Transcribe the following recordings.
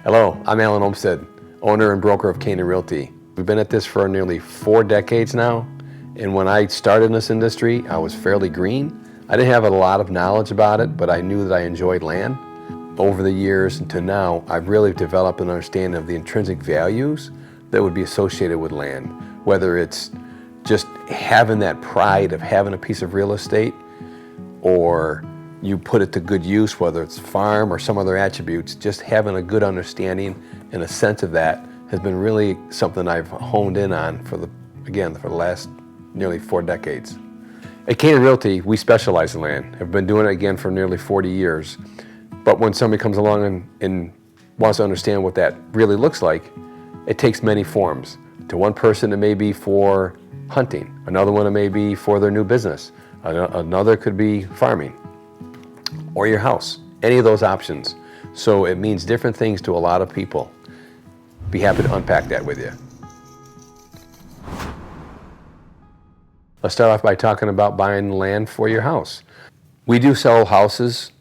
Hello, I'm Alan Olmsted, owner and broker of Canaan Realty. We've been at this for nearly 4 decades now, and when I started in this industry, I was fairly green. I didn't have a lot of knowledge about it, but I knew that I enjoyed land. Over the years and to now, I've really developed an understanding of the intrinsic values that would be associated with land, whether it's just having that pride of having a piece of real estate, or you put it to good use, whether it's farm or some other attributes. Just having a good understanding and a sense of that has been really something I've honed in on for the last nearly 4 decades. At Canaan Realty, we specialize in land. I've been doing it again for nearly 40 years. But when somebody comes along and wants to understand what that really looks like, it takes many forms. To one person, it may be for hunting. Another one, it may be for their new business. Another could be farming or your house, any of those options. So it means different things to a lot of people. Be happy to unpack that with you. Let's start off by talking about buying land for your house. We do sell houses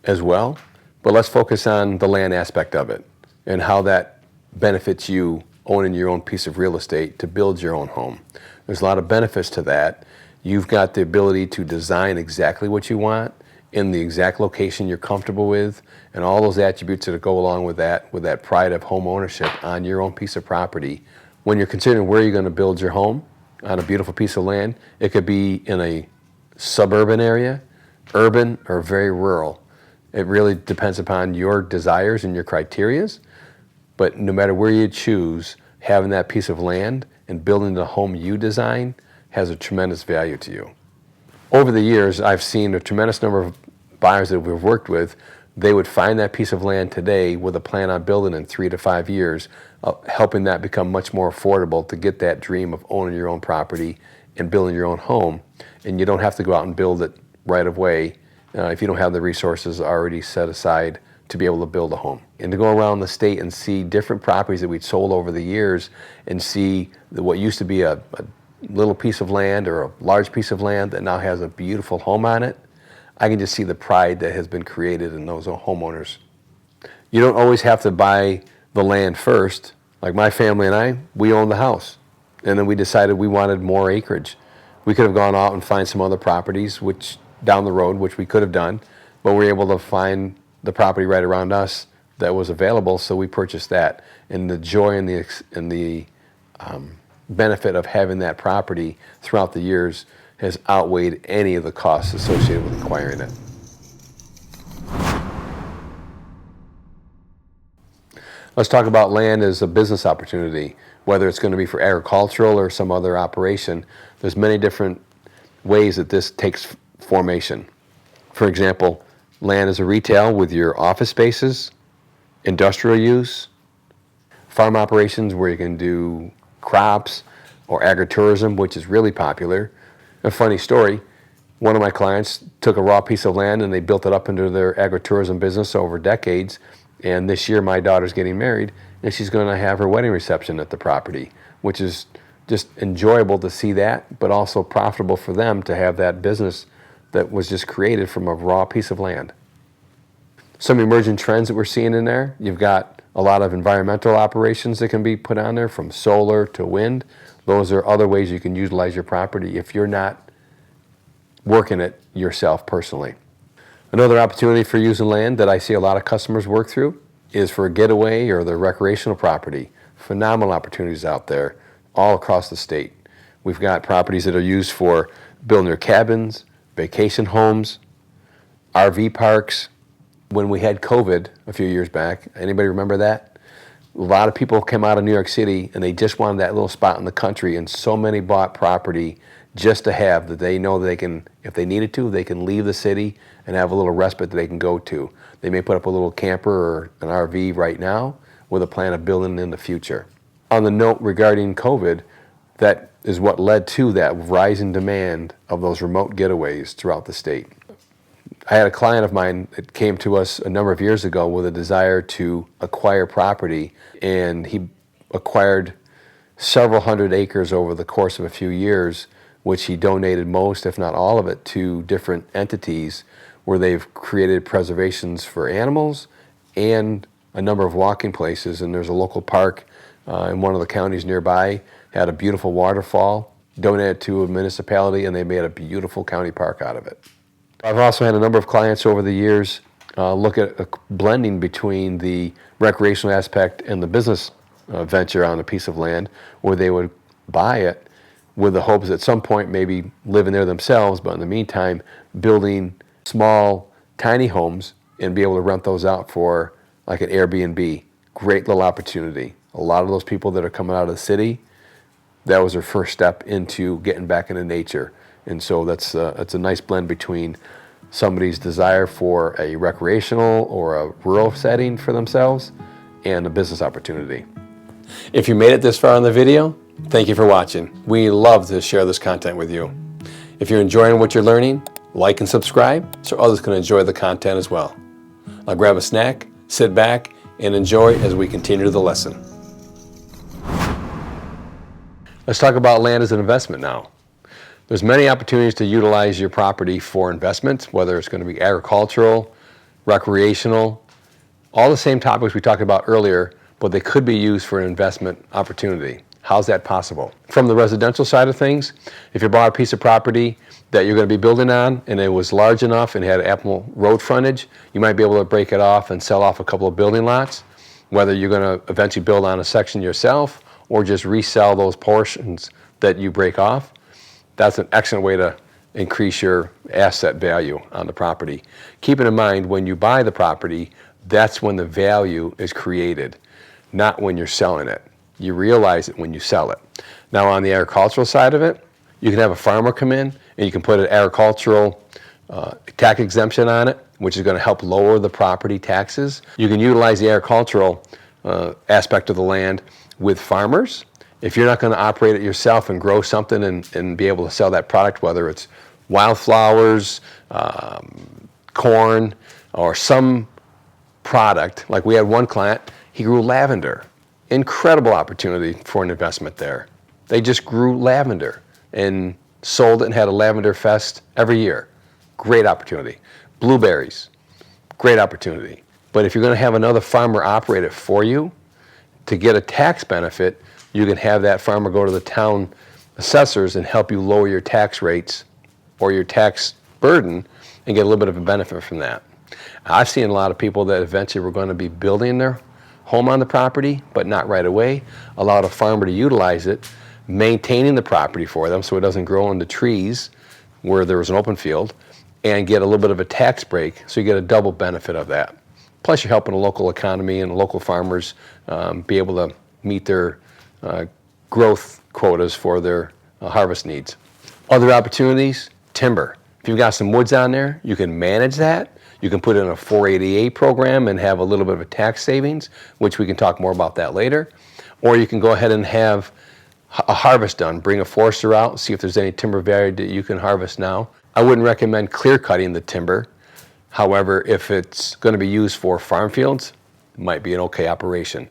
as well, but let's focus on the land aspect of it and how that benefits you owning your own piece of real estate to build your own home. There's a lot of benefits to that. You've got the ability to design exactly what you want in the exact location you're comfortable with, and all those attributes that go along with that pride of home ownership on your own piece of property. When you're considering where you're going to build your home on a beautiful piece of land, it could be in a suburban area, urban, or very rural. It really depends upon your desires and your criterias, but no matter where you choose, having that piece of land and building the home you design has a tremendous value to you. Over the years, I've seen a tremendous number of buyers that we've worked with. They would find that piece of land today with a plan on building in 3 to 5 years, helping that become much more affordable to get that dream of owning your own property and building your own home. And you don't have to go out and build it right away if you don't have the resources already set aside to be able to build a home. And to go around the state and see different properties that we'd sold over the years and see what used to be a little piece of land or a large piece of land that now has a beautiful home on it, I can just see the pride that has been created in those homeowners. You don't always have to buy the land first. Like my family and I, we owned the house. And then we decided we wanted more acreage. We could have gone out and find some other properties down the road, which we could have done, but we were able to find the property right around us that was available, so we purchased that. And the joy and the benefit of having that property throughout the years has outweighed any of the costs associated with acquiring it. Let's talk about land as a business opportunity, whether it's going to be for agricultural or some other operation. There's many different ways that this takes formation. For example, land as a retail with your office spaces, industrial use, farm operations where you can do crops, or agritourism, which is really popular. A funny story, one of my clients took a raw piece of land and they built it up into their agritourism business over decades. And this year my daughter's getting married and she's going to have her wedding reception at the property, which is just enjoyable to see that, but also profitable for them to have that business that was just created from a raw piece of land. Some emerging trends that we're seeing in there, you've got a lot of environmental operations that can be put on there, from solar to wind. Those are other ways you can utilize your property if you're not working it yourself personally. Another opportunity for using land that I see a lot of customers work through is for a getaway or their recreational property. Phenomenal opportunities out there all across the state. We've got properties that are used for building their cabins, vacation homes, RV parks. When we had COVID a few years back, anybody remember that? A lot of people came out of New York City and they just wanted that little spot in the country, and so many bought property just to have that they know that they can, if they needed to, they can leave the city and have a little respite that they can go to. They may put up a little camper or an RV right now with a plan of building in the future. On the note regarding COVID, that is what led to that rising demand of those remote getaways throughout the state. I had a client of mine that came to us a number of years ago with a desire to acquire property, and he acquired several hundred acres over the course of a few years, which he donated most, if not all of it, to different entities where they've created preservations for animals and a number of walking places, and there's a local park in one of the counties nearby, had a beautiful waterfall, donated to a municipality, and they made a beautiful county park out of it. I've also had a number of clients over the years look at a blending between the recreational aspect and the business venture on a piece of land, where they would buy it with the hopes at some point maybe living there themselves, but in the meantime building small, tiny homes and be able to rent those out for like an Airbnb. Great little opportunity. A lot of those people that are coming out of the city, that was their first step into getting back into nature. And so that's a nice blend between somebody's desire for a recreational or a rural setting for themselves and a business opportunity. If you made it this far in the video, thank you for watching. We love to share this content with you. If you're enjoying what you're learning, like and subscribe so others can enjoy the content as well. Now grab a snack, sit back, and enjoy as we continue the lesson. Let's talk about land as an investment now. There's many opportunities to utilize your property for investment, whether it's going to be agricultural, recreational, all the same topics we talked about earlier, but they could be used for an investment opportunity. How's that possible? From the residential side of things, if you bought a piece of property that you're going to be building on and it was large enough and had ample road frontage, you might be able to break it off and sell off a couple of building lots, whether you're going to eventually build on a section yourself or just resell those portions that you break off. That's an excellent way to increase your asset value on the property. Keeping in mind, when you buy the property, that's when the value is created, not when you're selling it. You realize it when you sell it. Now on the agricultural side of it, you can have a farmer come in and you can put an agricultural tax exemption on it, which is going to help lower the property taxes. You can utilize the agricultural aspect of the land with farmers. If you're not going to operate it yourself and grow something and be able to sell that product, whether it's wildflowers, corn, or some product, like we had one client, he grew lavender. Incredible opportunity for an investment there. They just grew lavender and sold it and had a lavender fest every year. Great opportunity. Blueberries, great opportunity. But if you're going to have another farmer operate it for you, to get a tax benefit, you can have that farmer go to the town assessors and help you lower your tax rates or your tax burden and get a little bit of a benefit from that. I've seen a lot of people that eventually were going to be building their home on the property, but not right away. Allowed a farmer to utilize it, maintaining the property for them so it doesn't grow into trees where there was an open field, and get a little bit of a tax break, so you get a double benefit of that. Plus you're helping the local economy and local farmers be able to meet their growth quotas for their harvest needs. Other opportunities, timber. If you've got some woods on there, you can manage that. You can put in a 488 program and have a little bit of a tax savings, which we can talk more about that later. Or you can go ahead and have a harvest done. Bring a forester out, see if there's any timber value that you can harvest now. I wouldn't recommend clear cutting the timber. However, if it's going to be used for farm fields, it might be an okay operation.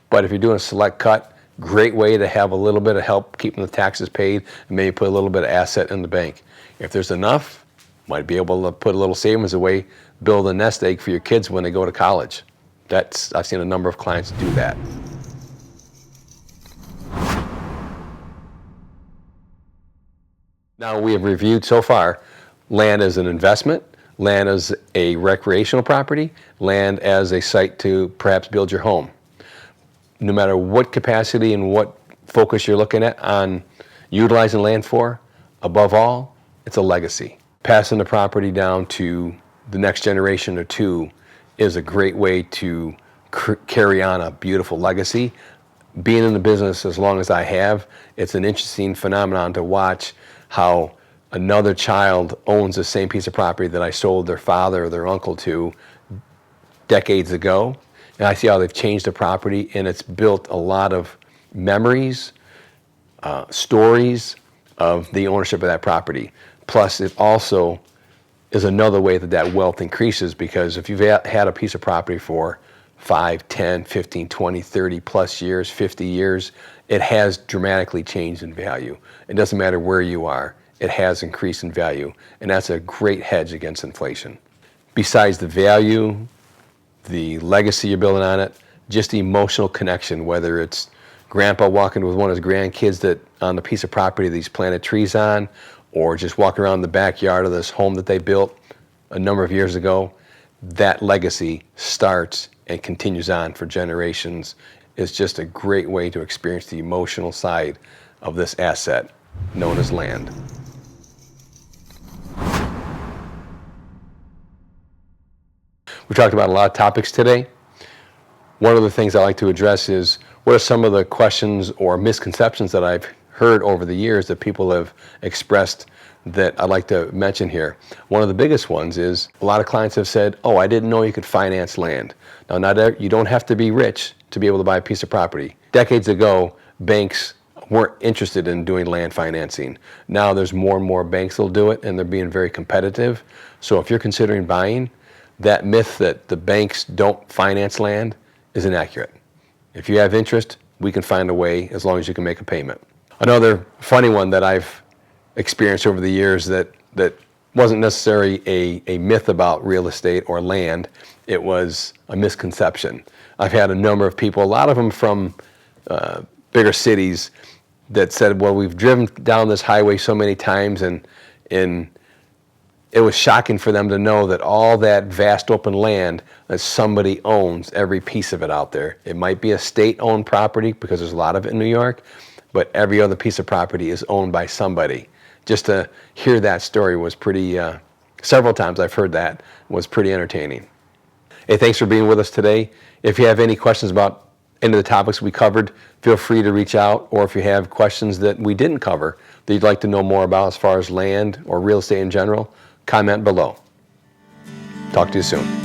But if you're doing a select cut, great way to have a little bit of help keeping the taxes paid and maybe put a little bit of asset in the bank. If there's enough, might be able to put a little savings away, build a nest egg for your kids when they go to college. I've seen a number of clients do that. Now we have reviewed so far land as an investment, land as a recreational property, land as a site to perhaps build your home. No matter what capacity and what focus you're looking at on utilizing land for, above all, it's a legacy. Passing the property down to the next generation or two is a great way to carry on a beautiful legacy. Being in the business as long as I have, it's an interesting phenomenon to watch how another child owns the same piece of property that I sold their father or their uncle to decades ago. And I see how they've changed the property, and it's built a lot of memories, stories of the ownership of that property. Plus, it also is another way that that wealth increases, because if you've had a piece of property for 5, 10, 15, 20, 30 plus years, 50 years, it has dramatically changed in value. It doesn't matter where you are, it has increased in value, and that's a great hedge against inflation. Besides the value, the legacy you're building on it, just the emotional connection, whether it's grandpa walking with one of his grandkids that on the piece of property that he's planted trees on, or just walking around the backyard of this home that they built a number of years ago. That legacy starts and continues on for generations. It's just a great way to experience the emotional side of this asset known as land. We talked about a lot of topics today. One of the things I like to address is what are some of the questions or misconceptions that I've heard over the years that people have expressed that I'd like to mention here. One of the biggest ones is a lot of clients have said, oh, I didn't know you could finance land. Now, you don't have to be rich to be able to buy a piece of property. Decades ago, banks weren't interested in doing land financing. Now there's more and more banks that'll do it, and they're being very competitive. So if you're considering buying, that myth that the banks don't finance land is inaccurate. If you have interest, we can find a way as long as you can make a payment. Another funny one that I've experienced over the years that wasn't necessarily a myth about real estate or land, it was a misconception. I've had a number of people, a lot of them from bigger cities, that said, well, we've driven down this highway so many times and it was shocking for them to know that all that vast open land that somebody owns, every piece of it out there. It might be a state-owned property because there's a lot of it in New York, but every other piece of property is owned by somebody. Just to hear that story was pretty, several times I've heard that, was pretty entertaining. Hey, thanks for being with us today. If you have any questions about any of the topics we covered, feel free to reach out, or if you have questions that we didn't cover that you'd like to know more about as far as land or real estate in general, comment below. Talk to you soon.